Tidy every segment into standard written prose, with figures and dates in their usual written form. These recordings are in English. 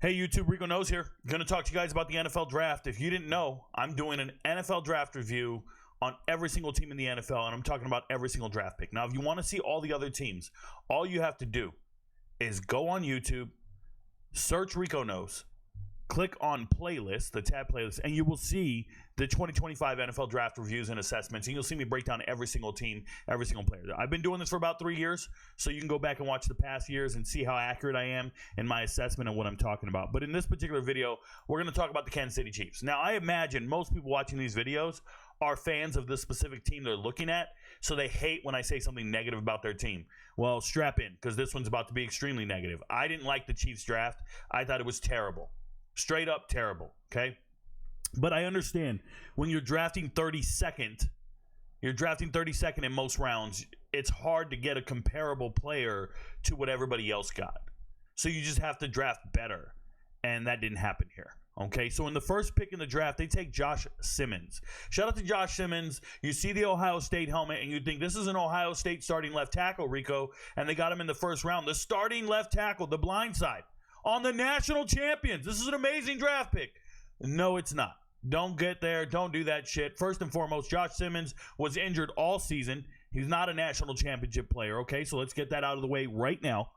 Hey YouTube, Rico Knows here. Going to talk to you guys about the NFL draft. If you didn't know, I'm doing an NFL draft review on every single team in the NFL, and I'm talking about every single draft pick. Now, if you want to see all the other teams, all you have to do is go on YouTube, search Rico Knows, click on playlist, the tab playlist, and you will see the 2025 NFL draft reviews and assessments, and you'll see me break down every single team, every single player. I've been doing this for about 3 years, so you can go back and watch the past years and see how accurate I am in my assessment and what I'm talking about. But in this particular video, we're going to talk about the Kansas City Chiefs. Now, I imagine most people watching these videos are fans of this specific team they're looking at, so they hate when I say something negative about their team. Well, strap in, because this one's about to be extremely negative. I didn't like the Chiefs draft. I thought it was terrible. Straight up terrible, okay? But I understand when you're drafting 32nd in most rounds, it's hard to get a comparable player to what everybody else got. So you just have to draft better, and that didn't happen here. Okay, so in the first pick in the draft, they take Josh Simmons. Shout out to Josh Simmons. You see the Ohio State helmet, and you think this is an Ohio State starting left tackle, Rico, and they got him in the first round. The starting left tackle, the blind side, on the national champions. This is an amazing draft pick. No, it's not. Don't get there. Don't do that shit. First and foremost, Josh Simmons was injured all season. He's not a national championship player, okay? So let's get that out of the way right now.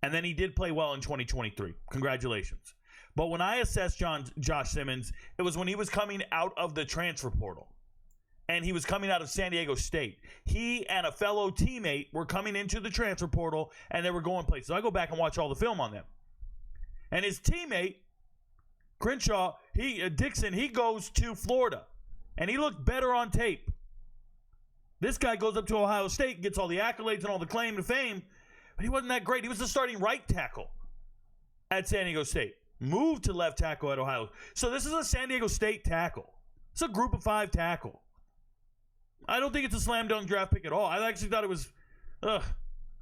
And then he did play well in 2023. Congratulations. But when I assessed Josh Simmons, it was when he was coming out of the transfer portal. And he was coming out of San Diego State. He and a fellow teammate were coming into the transfer portal, and they were going places. So I go back and watch all the film on them. And his teammate, Crenshaw, Dixon, he goes to Florida. And he looked better on tape. This guy goes up to Ohio State, gets all the accolades and all the claim to fame, but he wasn't that great. He was the starting right tackle at San Diego State. Moved to left tackle at Ohio. So this is a San Diego State tackle. It's a group of 5 tackle. I don't think it's a slam dunk draft pick at all. I actually thought it was, I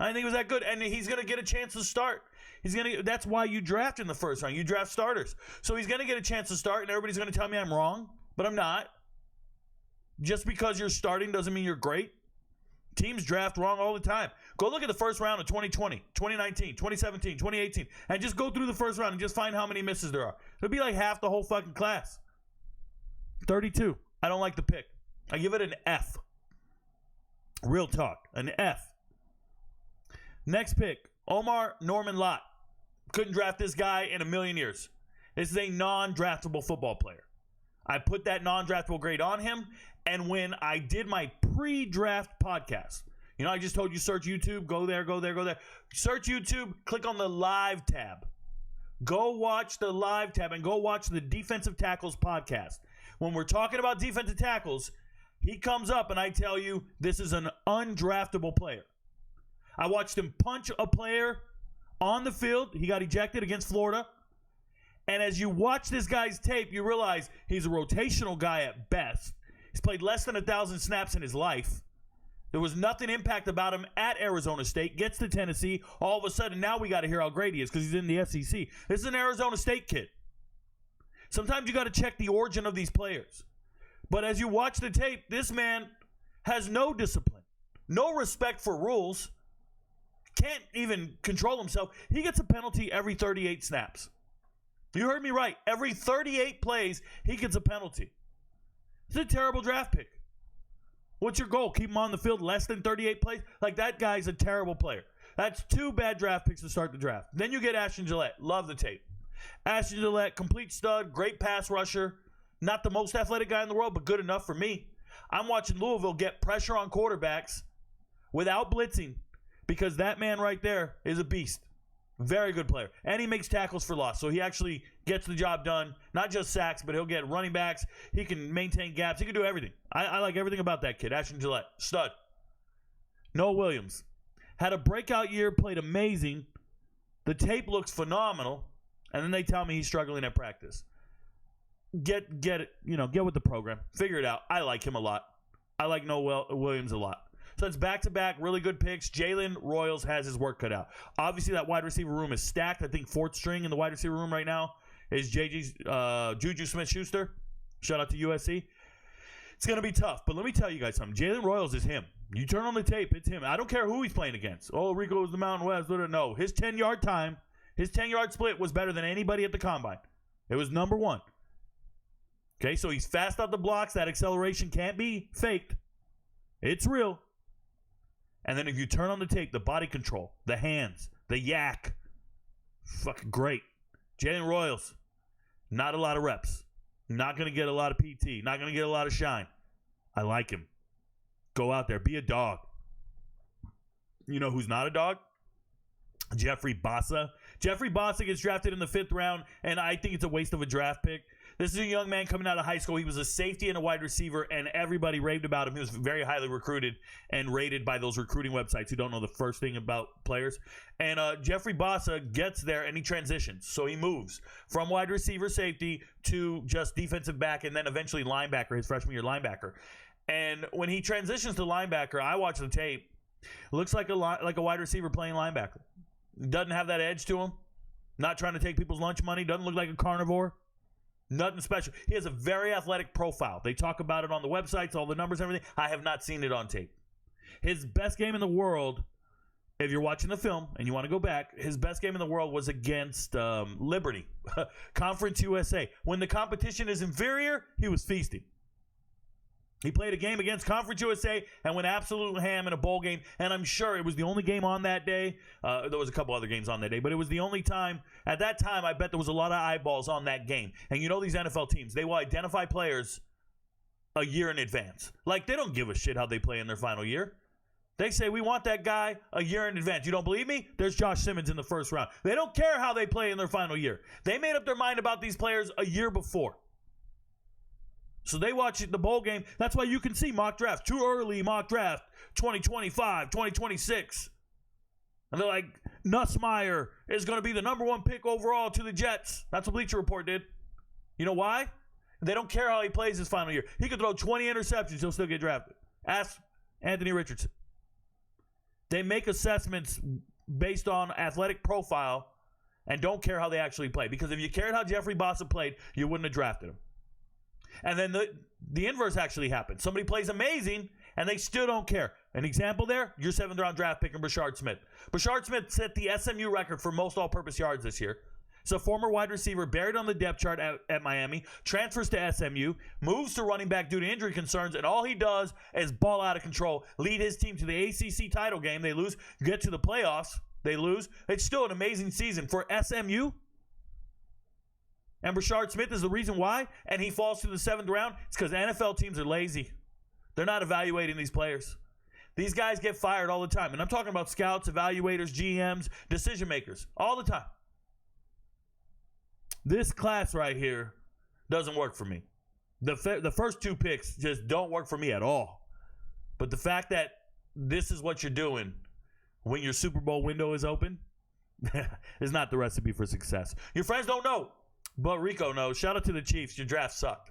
didn't think it was that good. And he's going to get a chance to start. That's why you draft in the first round. You draft starters. So he's going to get a chance to start, and everybody's going to tell me I'm wrong, but I'm not. Just because you're starting doesn't mean you're great. Teams draft wrong all the time. Go look at the first round of 2020, 2019, 2017, 2018, and just go through the first round and just find how many misses there are. It'll be like half the whole fucking class. 32. I don't like the pick. I give it an F. Real talk. An F. Next pick, Omarr Norman-Lott. Couldn't draft this guy in a million years. This is a non-draftable football player. I put that non-draftable grade on him, and when I did my pre-draft podcast, I just told you search YouTube, go there. Search YouTube, click on the live tab. Go watch the live tab and go watch the Defensive Tackles podcast. When we're talking about defensive tackles, he comes up and I tell you this is an undraftable player. I watched him punch a player on the field. He got ejected against Florida. And as you watch this guy's tape, you realize he's a rotational guy at best. He's played less than 1,000 snaps in his life. There was nothing impact about him at Arizona State. Gets to Tennessee. All of a sudden, now we got to hear how great he is because he's in the SEC. This is an Arizona State kid. Sometimes you got to check the origin of these players. But as you watch the tape, this man has no discipline, no respect for rules, can't even control himself. He gets a penalty every 38 snaps. You heard me right. Every 38 plays, he gets a penalty. It's a terrible draft pick. What's your goal? Keep him on the field less than 38 plays? Like, that guy's a terrible player. That's 2 bad draft picks to start the draft. Then you get Ashton Gillette. Love the tape. Ashton Gillette, complete stud, great pass rusher. Not the most athletic guy in the world, but good enough for me. I'm watching Louisville get pressure on quarterbacks without blitzing because that man right there is a beast. Very good player. And he makes tackles for loss. So he actually gets the job done. Not just sacks, but he'll get running backs. He can maintain gaps. He can do everything. I like everything about that kid. Ashton Gillette. Stud. Noah Williams. Had a breakout year. Played amazing. The tape looks phenomenal. And then they tell me he's struggling at practice. Get it. Get with the program. Figure it out. I like him a lot. I like Noah Williams a lot. So it's back-to-back, really good picks. Jalen Royals has his work cut out. Obviously, that wide receiver room is stacked. I think 4th string in the wide receiver room right now is Juju Smith-Schuster. Shout out to USC. It's going to be tough, but let me tell you guys something. Jalen Royals is him. You turn on the tape, it's him. I don't care who he's playing against. Oh, Rico is the Mountain West. No, his 10-yard time His 10-yard split was better than anybody at the combine. It was number one. Okay, so he's fast out the blocks. That acceleration can't be faked. It's real. And then if you turn on the tape, the body control, the hands, the yak, fucking great. Jalen Royals, not a lot of reps. Not going to get a lot of PT. Not going to get a lot of shine. I like him. Go out there. Be a dog. You know who's not a dog? Jeffrey Bassa. Jeffrey Bassa gets drafted in the 5th round, and I think it's a waste of a draft pick. This is a young man coming out of high school. He was a safety and a wide receiver, and everybody raved about him. He was very highly recruited and rated by those recruiting websites who don't know the first thing about players. And Jeffrey Bassa gets there, and he transitions. So he moves from wide receiver safety to just defensive back and then eventually linebacker, his freshman year linebacker. And when he transitions to linebacker, I watch the tape. Looks like a wide receiver playing linebacker. Doesn't have that edge to him. Not trying to take people's lunch money. Doesn't look like a carnivore. Nothing special. He has a very athletic profile. They talk about it on the websites, all the numbers, everything. I have not seen it on tape. His best game in the world, if you're watching the film and you want to go back, his best game in the world was against Liberty, Conference USA. When the competition is inferior, he was feasting. He played a game against Conference USA and went absolute ham in a bowl game, and I'm sure it was the only game on that day. There was a couple other games on that day, but it was the only time. At that time, I bet there was a lot of eyeballs on that game. And you know these NFL teams, they will identify players a year in advance. Like, they don't give a shit how they play in their final year. They say, we want that guy a year in advance. You don't believe me? There's Josh Simmons in the 1st round. They don't care how they play in their final year. They made up their mind about these players a year before. So they watch the bowl game. That's why you can see mock draft. Too early mock draft. 2025, 2026. And they're like, Nussmeier is going to be the number 1 pick overall to the Jets. That's what Bleacher Report did. You know why? They don't care how he plays his final year. He could throw 20 interceptions. He'll still get drafted. Ask Anthony Richardson. They make assessments based on athletic profile and don't care how they actually play. Because if you cared how Jeffrey Bassa played, you wouldn't have drafted him. And then the inverse actually happens. Somebody plays amazing, and they still don't care. An example there, your 7th-round draft pick in Brashard Smith. Brashard Smith set the SMU record for most all-purpose yards this year. He's a former wide receiver, buried on the depth chart at Miami, transfers to SMU, moves to running back due to injury concerns, and all he does is ball out of control, lead his team to the ACC title game. They lose, get to the playoffs. They lose. It's still an amazing season for SMU. And Brashard Smith is the reason why, and he falls to the 7th round. It's because NFL teams are lazy. They're not evaluating these players. These guys get fired all the time. And I'm talking about scouts, evaluators, GMs, decision makers, all the time. This class right here doesn't work for me. The first 2 picks just don't work for me at all. But the fact that this is what you're doing when your Super Bowl window is open is not the recipe for success. Your friends don't know. But Rico knows. Shout out to the Chiefs. Your draft sucked.